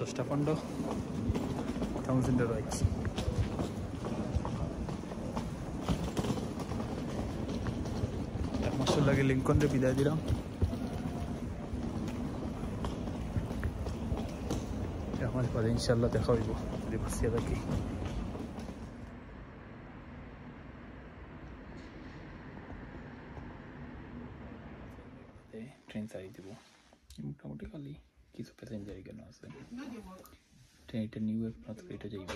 10:15 town centre রয়েছে। মাসের লাগে লিঙ্কনরে বিদায় দিলাম। আমার পরে ইনশাল্লাহ দেখা হইব যদি বাঁচিয়ে থাকি। ট্রেন ছাড়ি দিব মোটামুটি, খালি কিছু প্যাসেঞ্জারই কেন আছে। ট্রেন এটা নিউ ইয়র্ক নর্থ গেটে যাইব,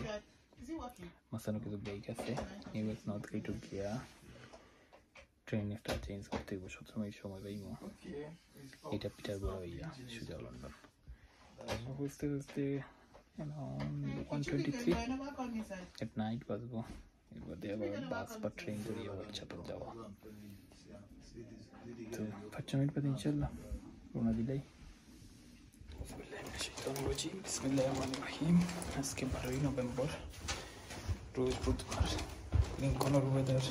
মাঝখানে কিছু ব্রেক আছে। নিউ ইয়র্ক নর্থ গেটে গিয়া ট্রেন একটা চেঞ্জ করতে হইব, 17 মিনিট সময় পাইব। এটা পিটার বড় হইয়া সোজা লন্ডন বুঝতে বুঝতে 1:23 at night বাজবো। এরপর দিয়ে আবার বাস বা ট্রেন ধরে আবার চাপে যাওয়া। তো 5 মিনিট পর ইনশাল্লাহ রওনা দিলেই। আজকে 12ই নভেম্বর, রোজ বুধবার। লিঙ্কনের ওয়েদার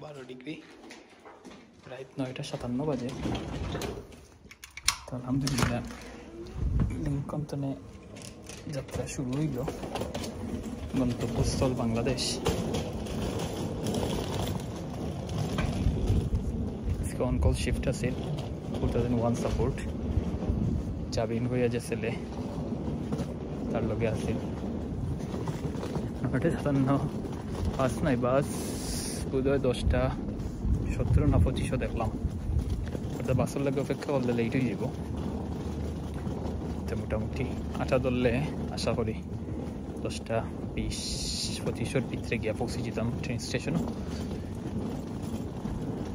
12 ডিগ্রি, রাত 9:57 বাজে। তো আলহামদুলিল্লাহ লিঙ্কন তনে যাত্রা শুরু হইল। গন্তব্যস্থল বাংলাদেশ। অন কল শিফট আছে 2001 সাপোর্ট। জাবিন হইয়া যে ছেলে তার লগে আছে 9:57 বাস নাই, বাস বোধহয় 10:17 না 25 দেখলাম। অর্থাৎ বাসের লাগে অপেক্ষা করলে লেট হয়ে যাব। তো মোটামুটি 8টা ধরলে আশা করি 10:20-25 ভিতরে গিয়া পৌঁছে যেতাম ট্রেন স্টেশনও।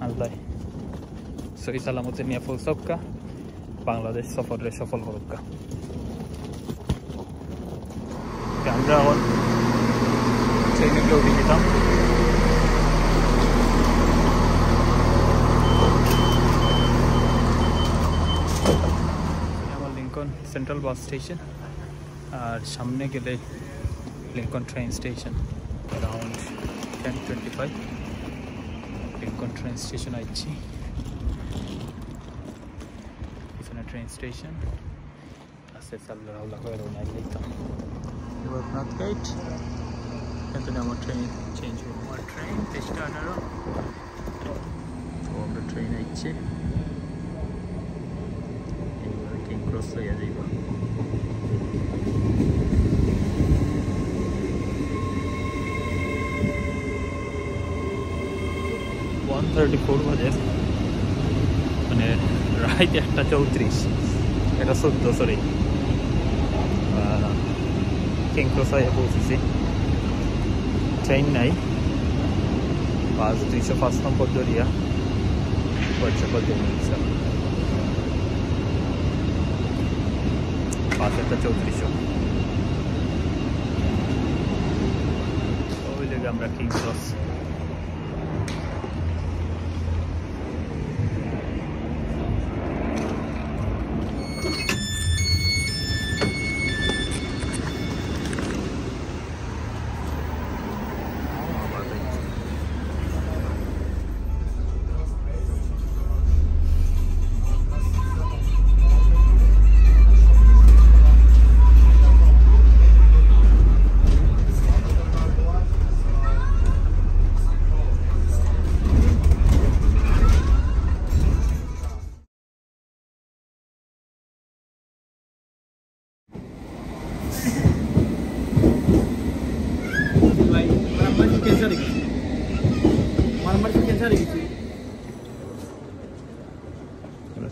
আল্লাহ সহি সালামতে নিয়ে পৌঁছক্কা, বাংলাদেশ সফরে সফল হোক্কা। আমরা এখন ট্রেনে উঠে যেতাম। আমার লিঙ্কন সেন্ট্রাল বাস স্টেশন, আর সামনে গেলে Lincoln train station. Around 10:25 Lincoln train station আইছি। ট্রেন স্টেশন আস্তে চাল্লা হাওলা করে রওনা দিতাম। এবার নর্থ গেট এখানে আমার ট্রেন চেঞ্জ হলো। আমার ট্রেন 3:18। তো আমরা ট্রেন আইছে এইবার কিং ক্রস লইয়া যাইব। 1:34 বাজে, মানে রাইট 1:34, এটা 14 সরি কিং ক্রস আইয়া পৌঁছেছি। ট্রেন নাই, বাস 205 নম্বর দরিয়া হোয়াটসঅ্যাপ দিয়ে বাস 1:34। ওই জায়গায় আমরা king cross.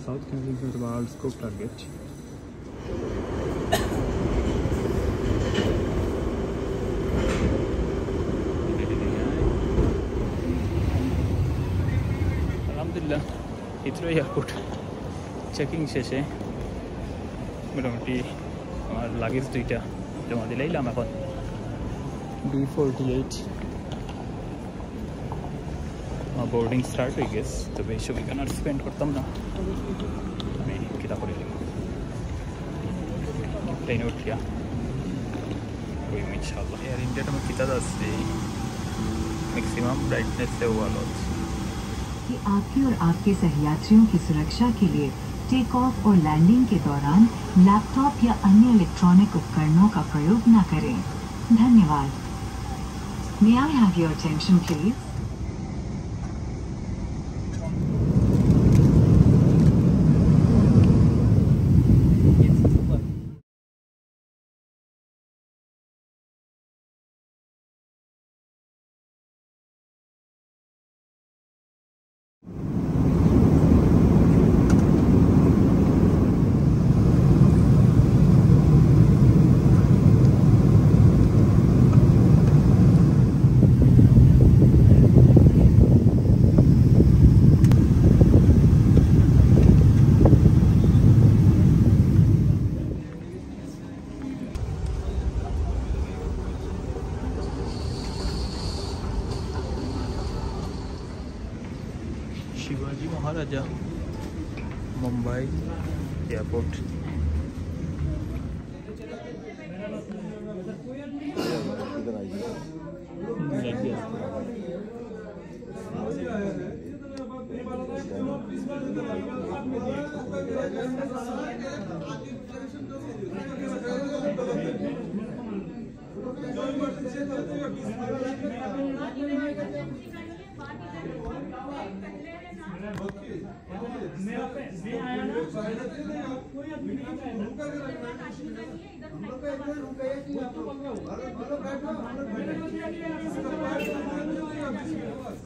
South Kensington World Scope Target. Alhamdulillah, Heathrow Airport checking শেষে মোটামুটি আমার লাগেজ 2টা জমা দিলাম। এখন B48 আমার বোর্ডিং স্টার্ট হয়ে গেছে। তবে এইসব এখানে আর স্পেন্ড করতাম না, আমি কিতা করে প্লেনে উঠিয়া ওই ইনশাআল্লাহ। এয়ার ইন্ডিয়াটা আমার কিতা আছে ম্যাক্সিমাম ব্রাইটনেস ভালো আছে। कि आपकी और आपके सहयात्रियों की सुरक्षा के लिए टेक ऑफ और लैंडिंग के दौरान लैपटॉप या अन्य इलेक्ट्रॉनिक उपकरणों का प्रयोग न करें। धन्यवाद। May I have your attention, please? Shivaji Maharaja Mumbai airport.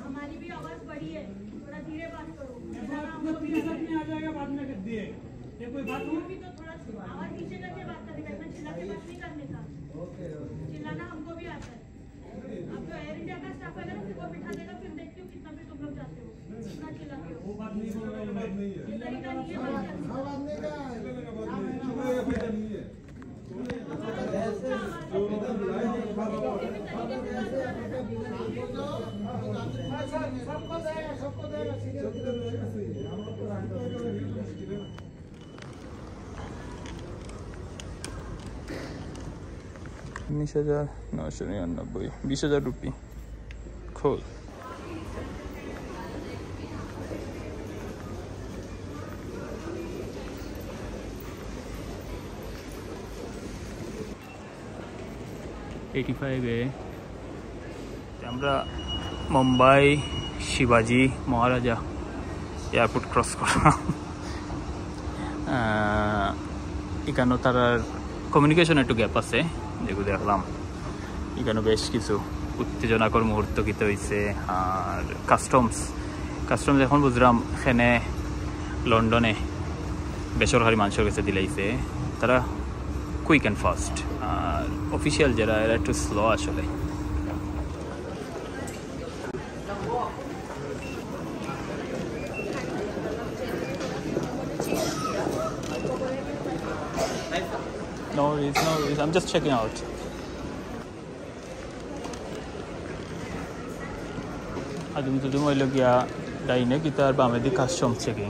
हमारी भी आवाज बड़ी है, थोड़ा धीरे बात करो। आ जाएगा बाद में कर दिए। ये कोई बात नहीं भी तो थोड़ा आवाज नीचे करके बात करेगा, इतना चिल्ला के बात नहीं करने का। चिल्लाना हमको भी आता है। अब जो एयर इंडिया का स्टाफ है ना, फिर वो बिठा देगा, फिर देखती हूँ कितना भी तुम लोग जाते हो, कितना चिल्लाते हो। वो बात नहीं बोल रहे हैं, बात नहीं है। तरीका नहीं है, बात नहीं का नहीं है। सबको देगा, $19,999 ₹20,000 खोल। $85 আমরা মুম্বাই শিবাজি মহারাজা এয়ারপোর্ট ক্রস করলাম। এখানেও তার কমিউনিকেশন একটু গ্যাপ আছে, যেগুলো দেখলাম এখানে বেশ কিছু উত্তেজনাকর মুহূর্ত কিতে হয়েছে। আর কাস্টমস এখন বুঝলাম এখানে লন্ডনে বেসরকারি মানুষের কাছে দিলাইছে, তারা কুইক অ্যান্ড ফাস্ট। আর অফিসিয়াল যারা এরা একটু স্লো আসলে। No worries, I'm just checking out. আদম তো তুমি হইল গিয়া ডাইনে গিটার বামে দি কাস্টম চেকিং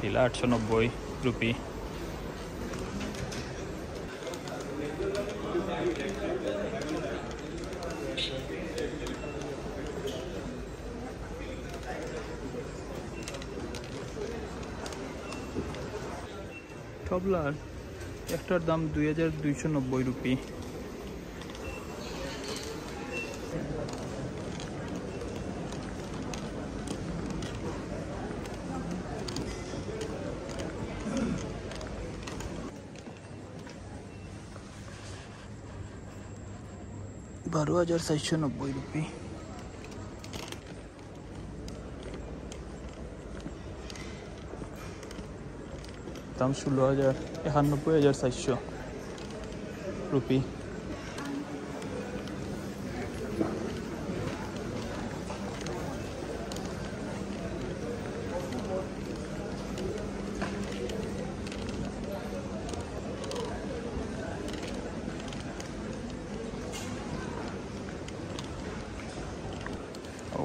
দিলা ₹890। টবলার একটার দাম ₹2,290। ₹12,490। দাম ₹16,91,400।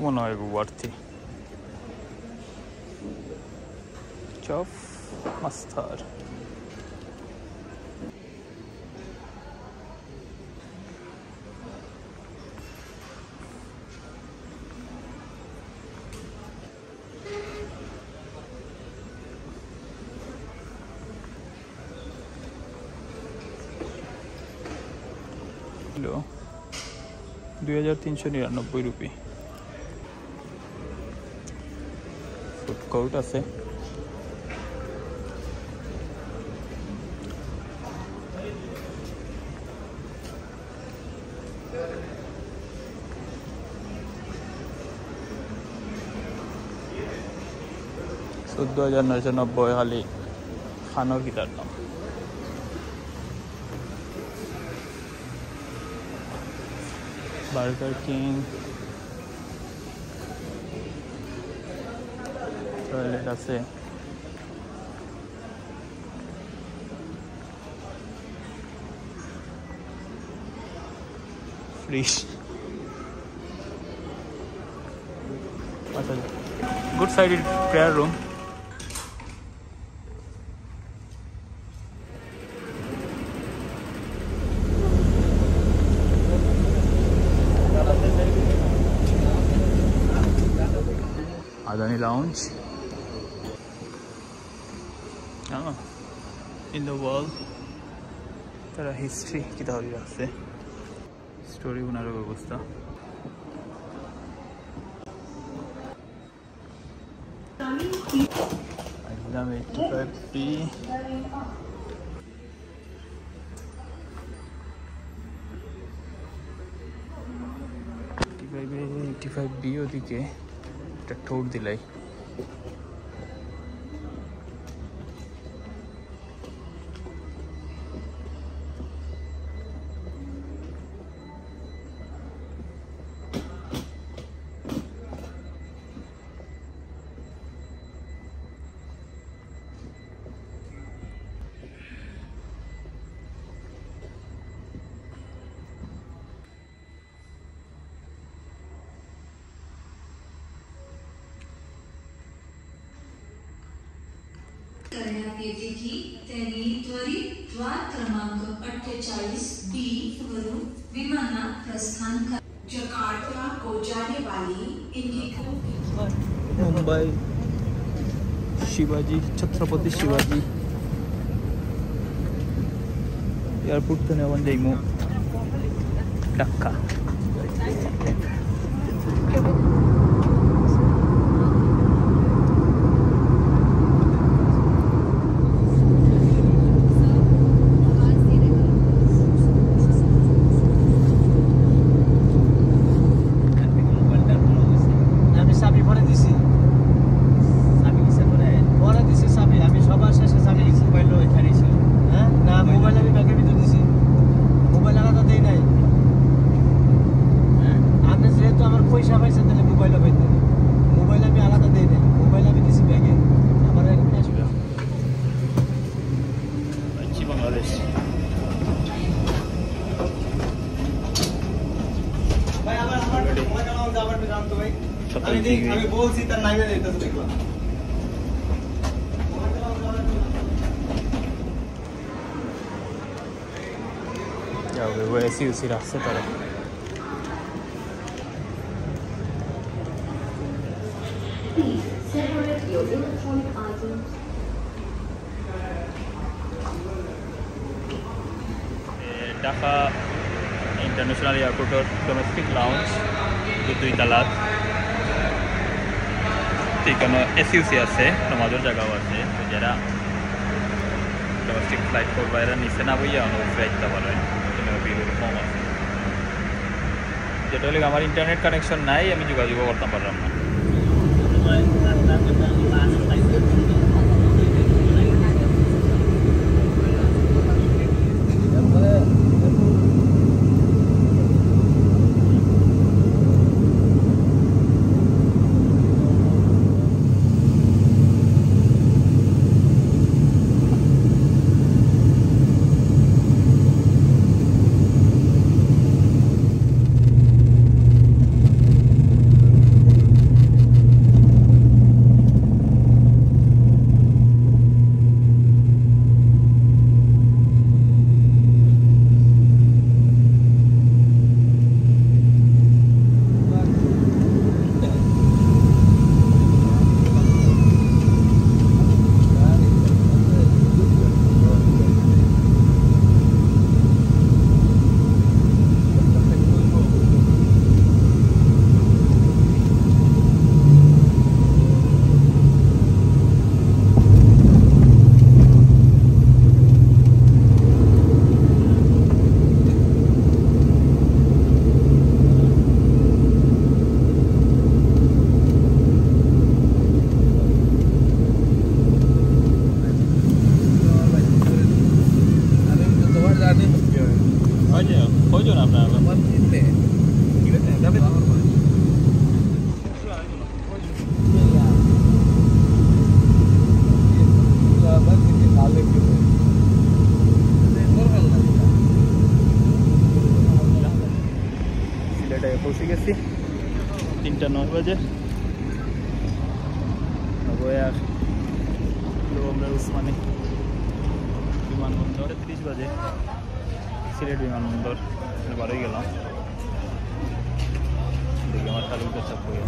মনে হয় worthy. Chop master 2399 rupee. Food court আছে। $14,990 খালি খানোর কিতার দাম। বার্গার কিং, টয়লেট আছে, ফ্রিজ। আচ্ছা, good sided prayer room. Adani Lounge. In the wall তারা হিস্ট্রি কি তাহলে আছে, স্টোরি উনার ব্যবস্থা। একদম 85B। 85B ওদিকে একটা ঠোঁট দিলাই। करण्यात येते की त्यांनी त्वरित द्वार क्रमांक 48B वरून विमानात प्रस्थान कर। जकार्ता को जाने वाली इंडिगो मुंबई शिवाजी, छत्रपती शिवाजी एअरपोर्ट आपण जाईमो ढाका। আমি বলছি তার নাইবে দিতেছে দেখলাম। Ya voy a decir si la hace para separate your electronic items. Dhaka international এয়ারপোর্টের ডোমেস্টিক লাউঞ্জ দুই তালাত। এখানে এসইউসি আছে, নমাজের জায়গাও আছে। যারা ডোমেস্টিক ফ্লাইট করবা এরা নিচে না বইয়া উপরে আসতে পারেন, বিল কম আছে। যেটা হলে আমার ইন্টারনেট কানেকশন নাই, আমি যোগাযোগ করতে পারলাম না। 3:09 বাজে আর আমরা উসমানী বিমানবন্দর 30 বাজে সিলেট বিমানবন্দর বারোই গেলাম দেখি আমার খালি চাপ করে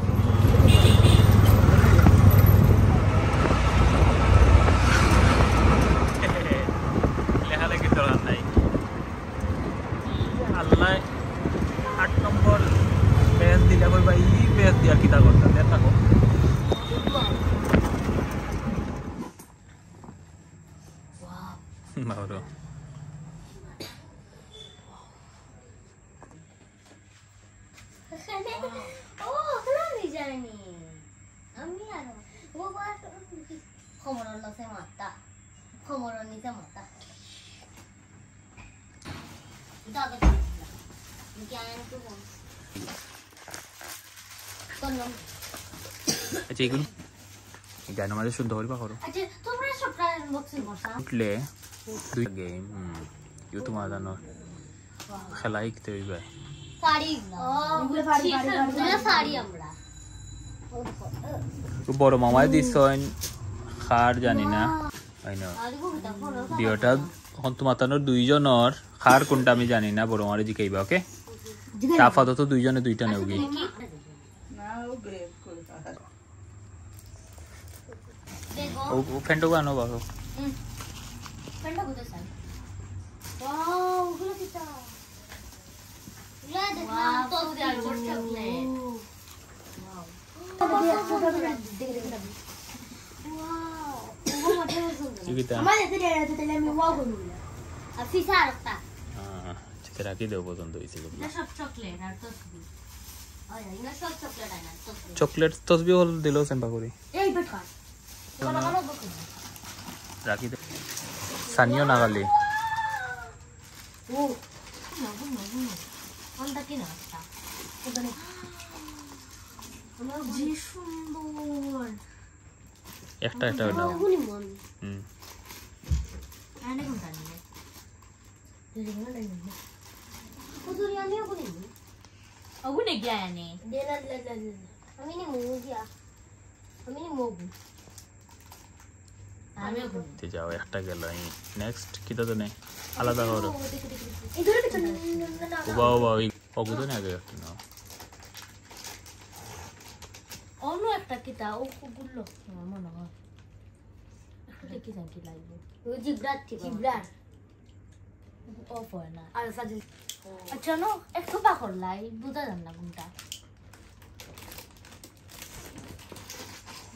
লেখালেখি দরকার নাই আল্লাহ 8 নম্বর পেজ দিলে কইবা ই পেজ দিয়া কিতা করতে দেখো বাবা আচ্ছা এগুলো গান আমাদের শুনতে হইবা করো উঠলে দুই গেম ইউ তোমার জানো খেলা শিখতে হইবা বড় মামায় দিছেন খার জানি না দুইটা তোমার দুইজনের খার কোনটা আমি জানি না বড় মামারে জিকাইবা ওকে আপাতত দুইজনে দুইটা নেওগি ও ফ্রেন্ডও আনো বাবা রাখি দেব পছন্দ হয়েছিল চকলেট তসবি হল দিল সেম্পা করি রাখি দে সানিও নাগালি একটা একটা নাও যাও একটা গেল নেক্সট কিটা তো নেই আলাদা করো অগুতো নেই আগে একটা নাও অন্য একটা কিতা ও গুলো মনে হয় একটা কি জানি লাগবে ওই জিব্রাত জিব্রাত অফ হয় না আর সাজে আচ্ছা নো একটু পাকর লাই বুঝা যান না কোনটা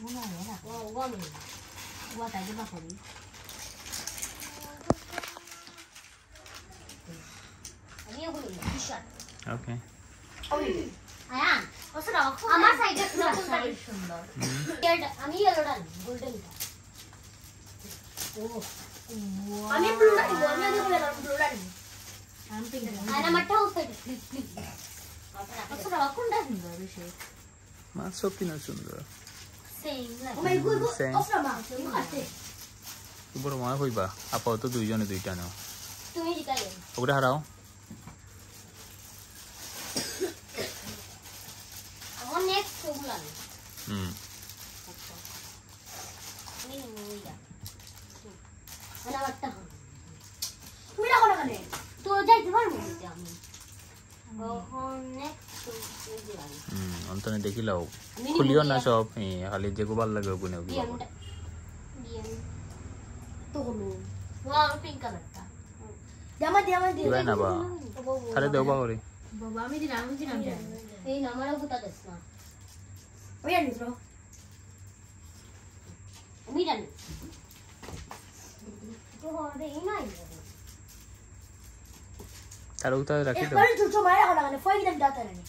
মনে হয় না ও গম ওয়া তাই যে পাকরি আমি ওগুলো টি-শার্ট ওকে ওই আয়ান ওসরা আমার সাইডে কোনটা সুন্দর আমি ইয়েলোটা গোল্ডেনটা ও আমি ব্লুটা নিব আমি আগে বলে ব্লুটা নিব আমি পিঙ্ক আয়না মাঠটা ওসাইড প্লিজ প্লিজ ওসরা কোনটা সুন্দর বেশি মাছ সব কিনা সুন্দর সেম ও মাই গড ওসরা মা খাতে বড় মা হইবা আপাতত দুইজনে দুইটা নাও তুমি জিকালে ওটা হারাও আমার নেক্সট ওগুলা আমি নিউইয়া ana batta তুমি রাখো না কেন তো যাইতে পারবো না আমি নেক্সট অন্তনে দেখিলাও খুলিও না সব খালি যে গোবাল লাগে ওগুনে তো হলো ওয়া পিঙ্ক কালারটা জামা দিবা না বা তারে দেওবা করে বাবা আমি দিলাম এই নামারও গুতা দেস না ওই আনি তো আমি জানি তো হবে নাই তার উতা রাখি দাও একবার ছোট মারা করা মানে ফয়ি দাম দাতা রানি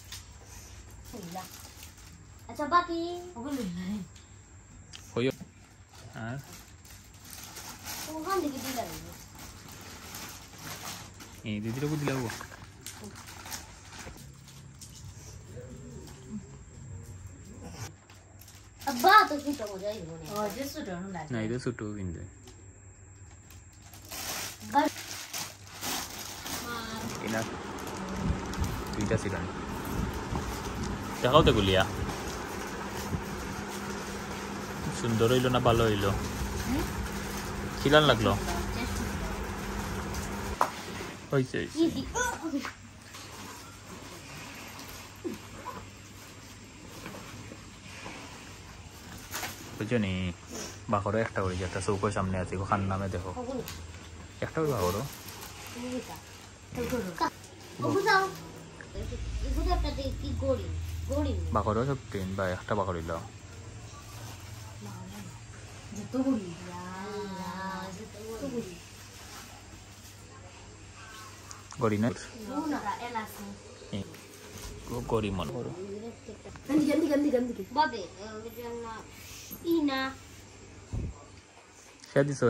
হইলা আচ্ছা বাকি ওগুলো নাই হইও আর ওখান থেকে দিলাম এই দিদিরে কো দিলাও আব্বা তো ছোট মজা হইবো না ও যে ছোট না না এটা ছোট কিন্তু এনা দুইটা সিগান দেখাও তো গুলিয়া সুন্দর হইলো না ভালো হইলো খিলান লাগলো হয়েছে বুঝছো নি বাঘরও একটা করে একটা চৌকোর সামনে আছে খান নামে দেখো একটা করে বাঘরও বাঘরও সব ট্রেন বা একটা বাঘর হইল গড়ি না গড়ি মনে করো সে দিস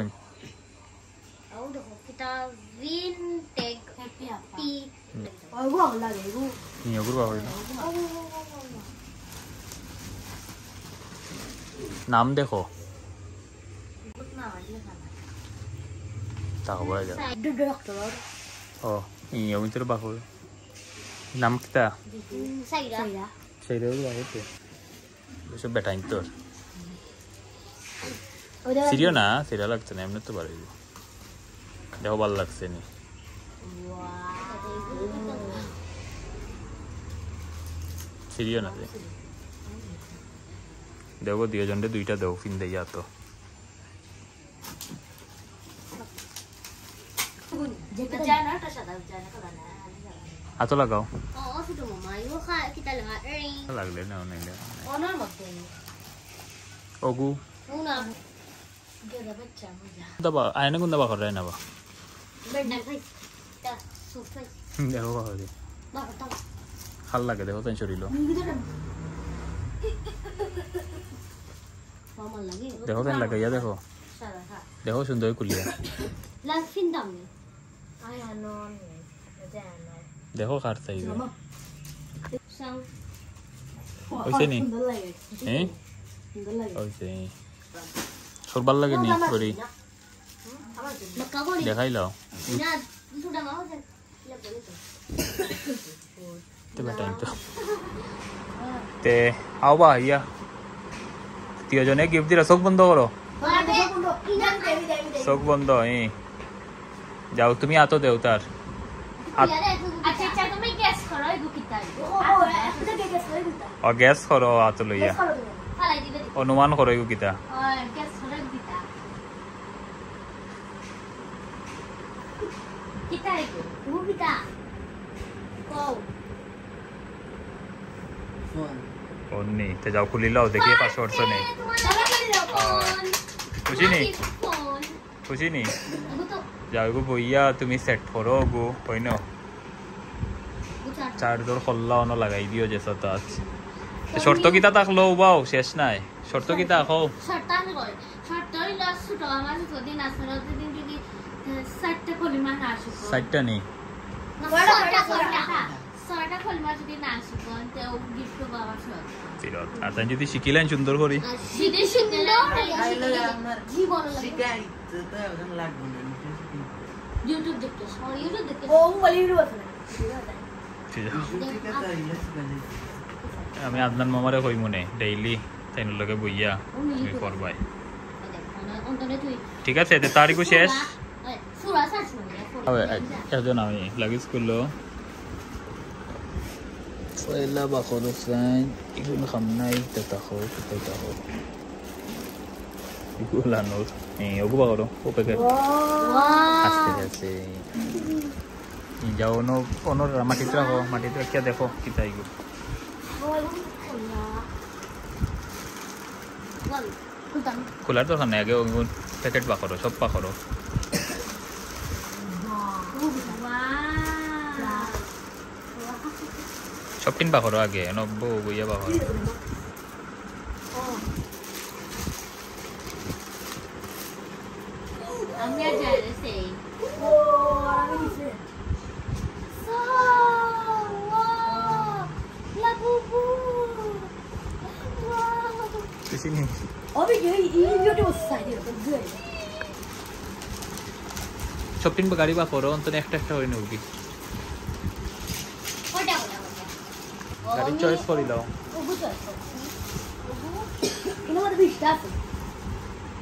নাম দেখো তাকে বলা যায় ও ইয়ে ভিতরে বাকুর নাম কিতা সেইটা বাকুরতে সব বেটাইন তোর সিরিও না সেটা লাগছে না এমনি তো পারি দেখো ভালো লাগছে নি সিরিও না দেখো দুজনটা দুইটা দেও ফিন দেই তো হাতো লাগাও লাগলে না ওগু দাবা আয়না কোন দাবা করে না বা দেখো বাবা ভাল লাগে দেখো তাই শরীর দেখো তাই লাগে দেখো দেখো সুন্দর কুলিয়া দেখো কার চাইবে হয়েছে নি হ্যাঁ হয়েছে সর ভাল লাগে নি করি দেখাই লাও তে আও বা ইয়া তিনজনে গিফট দিলা চোখ বন্ধ করো চোখ বন্ধ যাও তুমি আতো দেও তার গ্যাস করো আত লইয়া অনুমান করো এগু কিতা অন্নি তে যাও খুলি লাও দেখি পাসওয়ার্ড সে নেই খুশি নি খুশি নি যাও এগু বইয়া তুমি সেট করো গো কই ন চার্জর খোল্লা অন লাগাই দিও যে সতাত শর্ত কিতা থাকলো বাও শেষ নাই শর্ত কিতা আখো সাইটটা নেই আর তাই যদি শিখিলেন সুন্দর করি আমি আদনান মামারে কই মনে ডেইলি তাই লগে বইয়া তুমি করবাই ঠিক আছে তারিখও শেষ একজন আমি লাগেজ করলো পয়লা বাকর ফ্রাইন এগুলো খাম নাই তাকো তাকো এগুলো আনোর ওগু বাকর ও প্যাকেট আস্তে আছে যাও অনর মাটিতে রাখো মাটিতে রাখিয়া দেখো কিতা এগুলো খোলার দরকার নেই আগে প্যাকেট বাকরো সব বাকরো সব তিন বাকরো আগে নব্বই বইয়া বাকরো sini. Shopping bagari ba koro, onto ekta ekta hore nogi. গাড়ি চয়েস করে দাও ওগু চয়েস করছি ওগু কিন্তু আমাদের 20টা আছে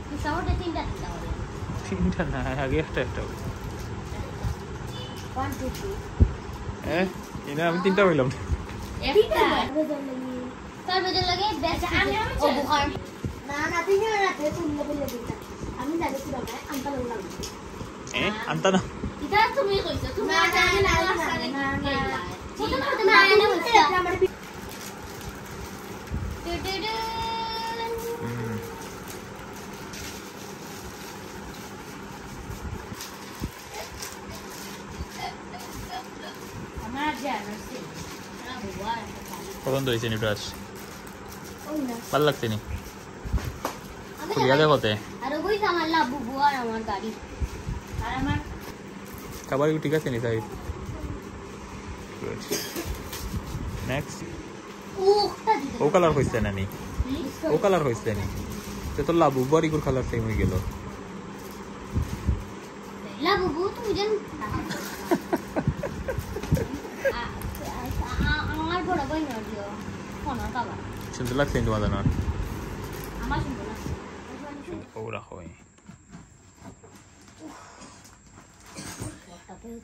20টা মধ্যে 3টা হবে তিনটা না আগে একটা 1 2 3 এনে আমি তিনটা বললাম একটা তার বদল লাগে বেস্ট ওগু আর না তুমি না তুমি বলে দিতা আমি জানি কি হবে আনতা লাগবে আনতা না এটা তুমি কইছো তুমি না তুমি আয়না বলছো আমার আমার জানাসি না বুয়া পছন্দ হয়েছে নি ব্রাশ ওই না ভালো লাগছে নি খুলিয়া দেখতে আর ওই আমার লাবু বুয়া আর আমার গাড়ি আর আমার খাবার ঠিক আছে নি সাইজ গুড নেক্সট ও কালার হইছে না নি ও কালার হইছে নি তো তোর লাবু বড়িগুর কালার সেম হয়ে গেল লাবু তুমি জান আমার বড় বই না দিও ফোন কাবা সুন্দর লাগছে তোমাদের না আমার সুন্দর না ও রাখো তারপরে